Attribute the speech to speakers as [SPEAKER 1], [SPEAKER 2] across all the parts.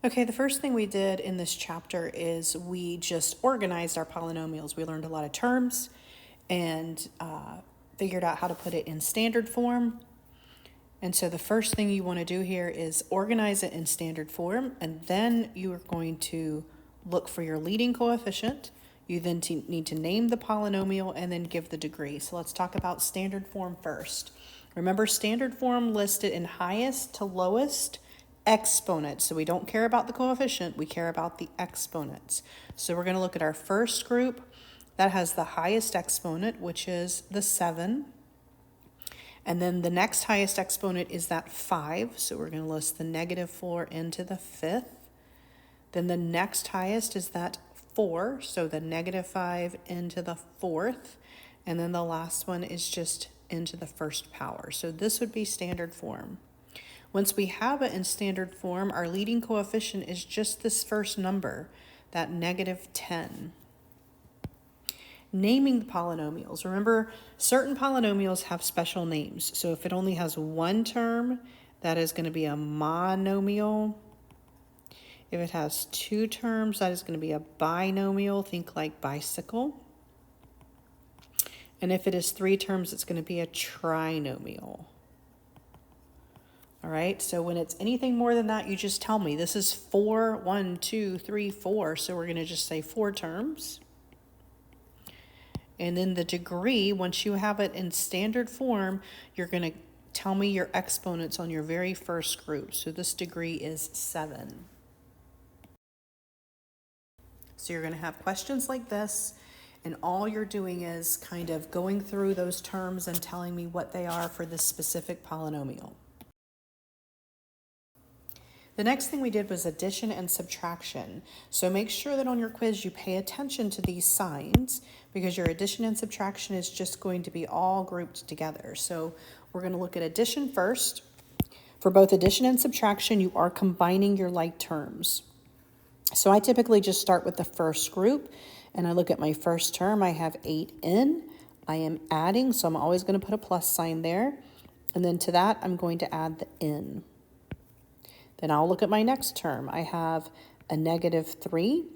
[SPEAKER 1] Okay, the first thing we did in this chapter is we just organized our polynomials. We learned a lot of terms and figured out how to put it in standard form. And so the first thing you want to do here is organize it in standard form, and then you are going to look for your leading coefficient. You then need to name the polynomial and then give the degree. So let's talk about standard form first. Remember, standard form listed in highest to lowest exponents. So we don't care about the coefficient, we care about the exponents. So we're going to look at our first group that has the highest exponent, which is the 7. And then the next highest exponent is that 5. So we're going to list the -4 into the 5th. Then the next highest is that 4. So the -5 into the 4th. And then the last one is just into the first power. So this would be standard form. Once we have it in standard form, our leading coefficient is just this first number, that -10. Naming the polynomials. Remember, certain polynomials have special names. So if it only has one term, that is going to be a monomial. If it has two terms, that is going to be a binomial. Think like bicycle. And if it is 3 terms, it's going to be a trinomial. All right, so when it's anything more than that, you just tell me. This is 4, 1, 2, 3, 4. So we're going to just say 4 terms. And then the degree, once you have it in standard form, you're going to tell me your exponents on your very first group. So this degree is 7. So you're going to have questions like this, and all you're doing is kind of going through those terms and telling me what they are for this specific polynomial. The next thing we did was addition and subtraction. So make sure that on your quiz you pay attention to these signs, because your addition and subtraction is just going to be all grouped together. So we're going to look at addition first. For both addition and subtraction, you are combining your like terms. So I typically just start with the first group, and I look at my first term. I have 8n. I am adding, so I'm always going to put a plus sign there. And then to that, I'm going to add the n. Then I'll look at my next term. I have a -3,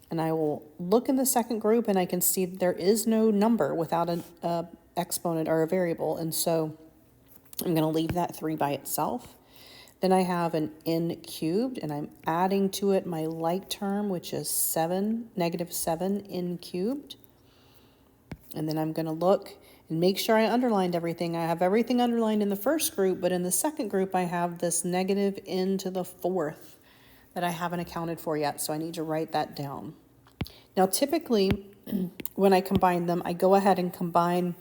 [SPEAKER 1] and I will look in the second group, and I can see there is no number without an exponent or a variable, and so I'm going to leave that 3 by itself. Then I have an n cubed, and I'm adding to it my like term, which is -7 n cubed. And then I'm going to look and make sure I underlined everything. I have everything underlined in the first group, but in the second group, I have this -n to the 4th that I haven't accounted for yet, so I need to write that down. Now, typically, when I combine them, I go ahead and combine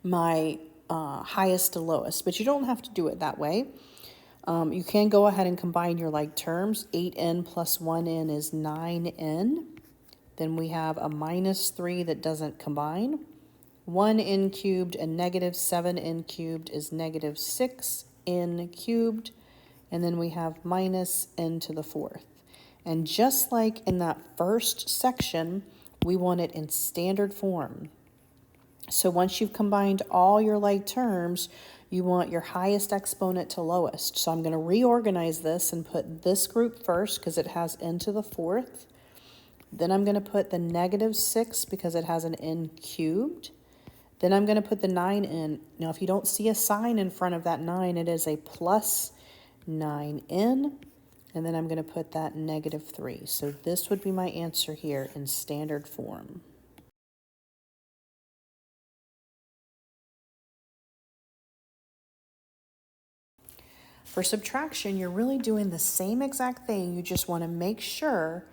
[SPEAKER 1] my highest to lowest, but you don't have to do it that way. You can go ahead and combine your like terms. 8n plus 1n is 9n. Then we have a -3 that doesn't combine. 1n cubed and -7n cubed is -6n cubed. And then we have -n to the 4th. And just like in that first section, we want it in standard form. So once you've combined all your like terms, you want your highest exponent to lowest. So I'm going to reorganize this and put this group first because it has n to the 4th. Then I'm going to put the -6 because it has an n cubed. Then I'm going to put the 9n. Now, if you don't see a sign in front of that 9, it is a plus 9n. And then I'm going to put that -3. So this would be my answer here in standard form. For subtraction, you're really doing the same exact thing. You just want to make sure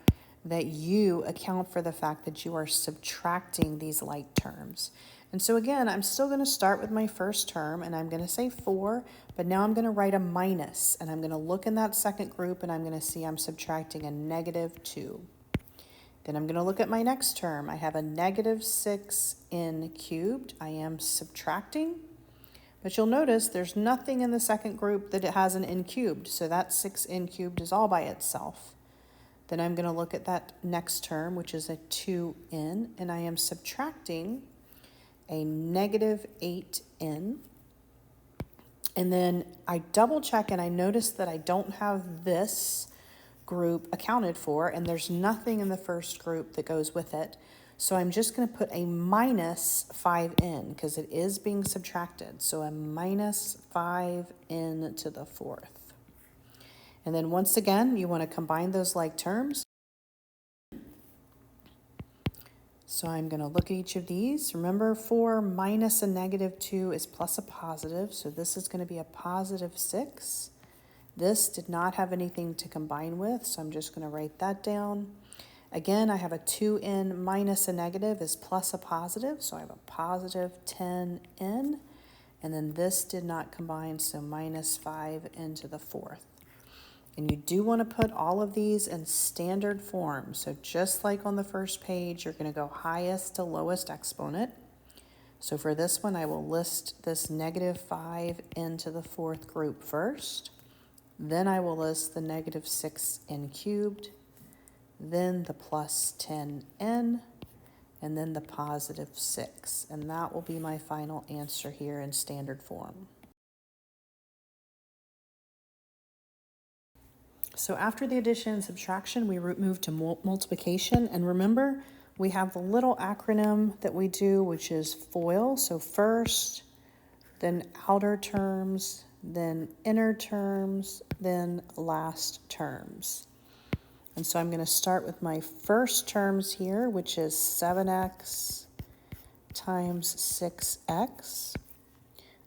[SPEAKER 1] that you account for the fact that you are subtracting these like terms. And so again, I'm still going to start with my first term, and I'm going to say 4, but now I'm going to write a minus, and I'm going to look in that second group, and I'm going to see I'm subtracting a -2. Then I'm going to look at my next term. I have a -6n cubed. I am subtracting. But you'll notice there's nothing in the second group that it has an n cubed, so that 6n cubed is all by itself. Then I'm going to look at that next term, which is a 2n, and I am subtracting a -8n. And then I double check, and I notice that I don't have this group accounted for, and there's nothing in the first group that goes with it. So I'm just going to put a minus 5 in because it is being subtracted. So a minus 5 in to the fourth. And then once again, you want to combine those like terms. So I'm going to look at each of these. Remember, 4 minus a negative 2 is plus a positive. So this is going to be a positive 6. This did not have anything to combine with, so I'm just going to write that down. Again, I have a 2n minus a negative is plus a positive, so I have a positive 10n. And then this did not combine, so minus 5 into the fourth. And you do want to put all of these in standard form. So just like on the first page, you're going to go highest to lowest exponent. So for this one, I will list this negative 5 into the fourth group first. Then I will list the negative 6n cubed, then the plus 10n, and then the positive 6. And that will be my final answer here in standard form. So after the addition and subtraction, we move to multiplication. And remember, we have the little acronym that we do, which is FOIL. So first, then outer terms, then inner terms, then last terms. And so I'm going to start with my first terms here, which is 7x times 6x.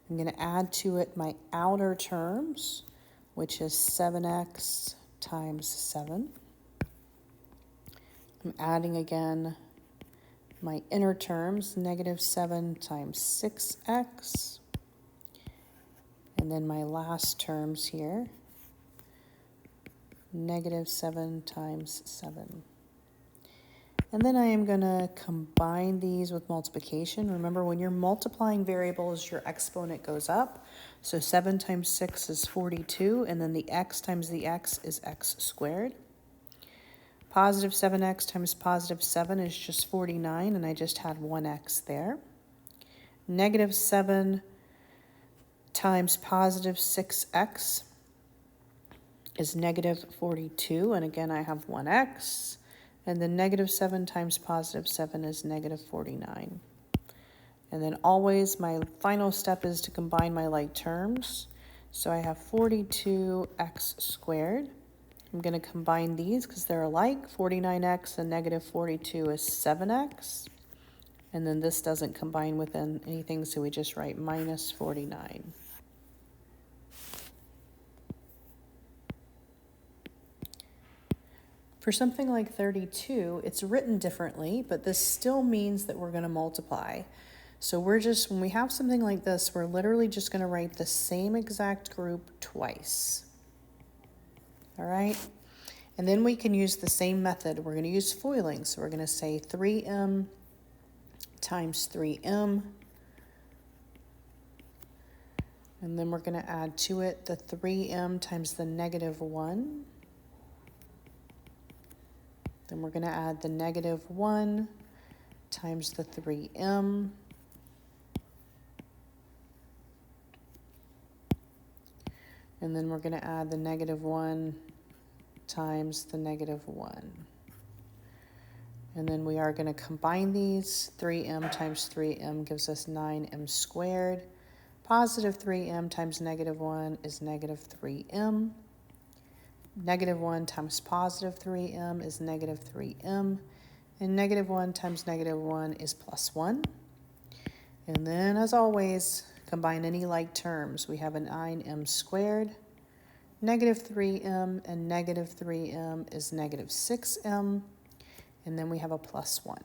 [SPEAKER 1] I'm going to add to it my outer terms, which is 7x times 7. I'm adding again my inner terms, negative 7 times 6x. And then my last terms here, negative 7 times 7. And then I am going to combine these with multiplication. Remember, when you're multiplying variables, your exponent goes up. So 7 times 6 is 42, and then the x times the x is x squared. Positive 7x times positive 7 is just 49, and I just had 1x there. Negative 7 times positive 6x is negative 42, and again I have 1x, and then negative 7 times positive 7 is negative 49. And then always my final step is to combine my like terms. So I have 42x squared. I'm going to combine these because they're alike. 49x and negative 42 is 7x. And then this doesn't combine with anything, so we just write minus 49. For something like 32, it's written differently, but this still means that we're going to multiply. So when we have something like this, we're literally just going to write the same exact group twice. All right? And then we can use the same method. We're going to use foiling. So we're going to say 3m times 3m. And then we're going to add to it the 3m times the negative 1. Then we're going to add the negative 1 times the 3m. And then we're going to add the negative 1 times the negative 1. And then we are going to combine these. 3m times 3m gives us 9m squared. Positive 3m times negative 1 is negative 3m. Negative 1 times positive 3m is negative 3m. And negative 1 times negative 1 is plus 1. And then, as always, combine any like terms. We have a 9m squared. Negative 3m and negative 3m is negative 6m. And then we have a plus 1.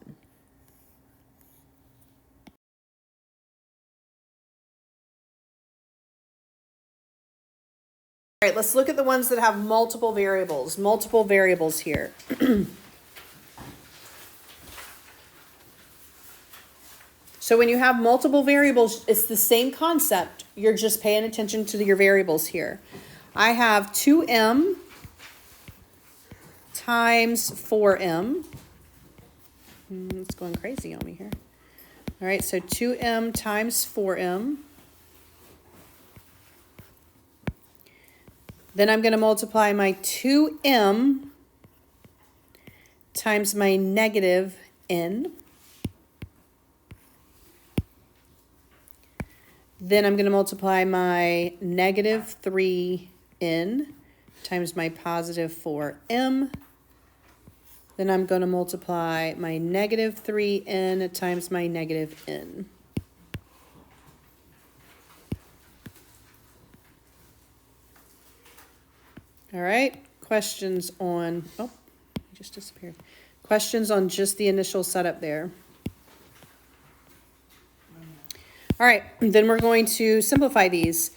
[SPEAKER 1] All right, let's look at the ones that have multiple variables. Multiple variables here. So when you have multiple variables, it's the same concept. You're just paying attention to your variables here. I have 2m times 4m. It's going crazy on me here. All right, so 2m times 4m. Then I'm going to multiply my 2m times my negative n. Then I'm going to multiply my negative 3n times my positive 4m. Then I'm going to multiply my negative 3n times my negative n. All right, questions on, oh, it just disappeared. Questions on just the initial setup there. All right, then we're going to simplify these.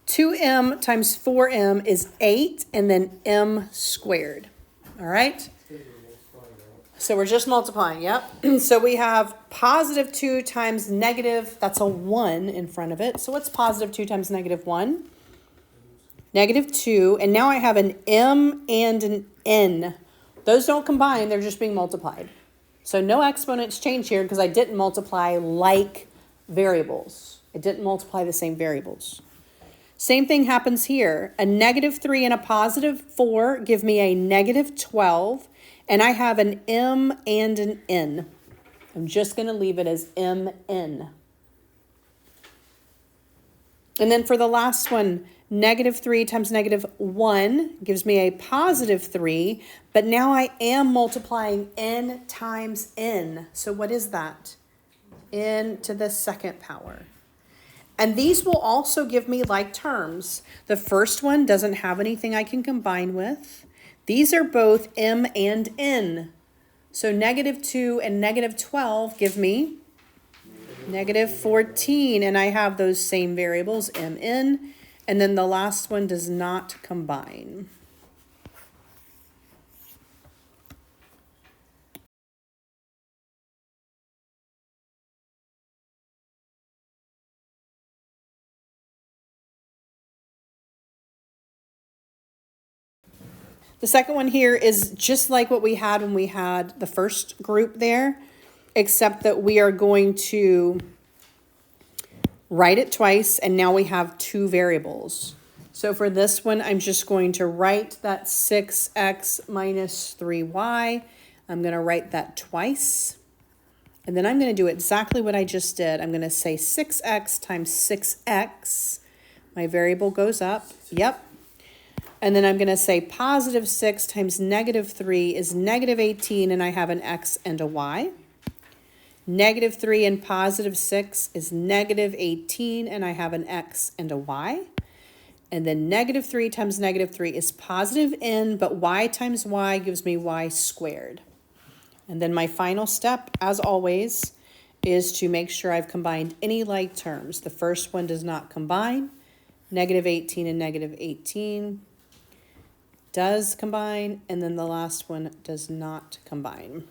[SPEAKER 1] 2m times 4m is 8, and then m squared. All right? So we're just multiplying, yep. So we have positive 2 times negative, that's a 1 in front of it. So what's positive 2 times negative 1? Negative 2, and now I have an m and an n. Those don't combine, they're just being multiplied. So no exponents change here because I didn't multiply like variables. I didn't multiply the same variables. Same thing happens here. A negative 3 and a positive 4 give me a negative 12, and I have an m and an n. I'm just going to leave it as mn. And then for the last one, negative 3 times negative 1 gives me a positive 3, but now I am multiplying n times n. So what is that? N to the second power. And these will also give me like terms. The first one doesn't have anything I can combine with. These are both m and n. So negative 2 and negative 12 give me negative 14, and I have those same variables, mn, and then the last one does not combine. The second one here is just like what we had when we had the first group there, except that we are going to write it twice, and now we have two variables. So for this one, I'm just going to write that 6x minus 3y. I'm going to write that twice. And then I'm going to do exactly what I just did. I'm going to say 6x times 6x. My variable goes up. Yep. And then I'm going to say positive 6 times negative 3 is negative 18, and I have an x and a y. Negative 3 and positive 6 is negative 18, and I have an x and a y. And then negative 3 times negative 3 is positive n, but y times y gives me y squared. And then my final step, as always, is to make sure I've combined any like terms. The first one does not combine. Negative 18 and negative 18 does combine, and then the last one does not combine.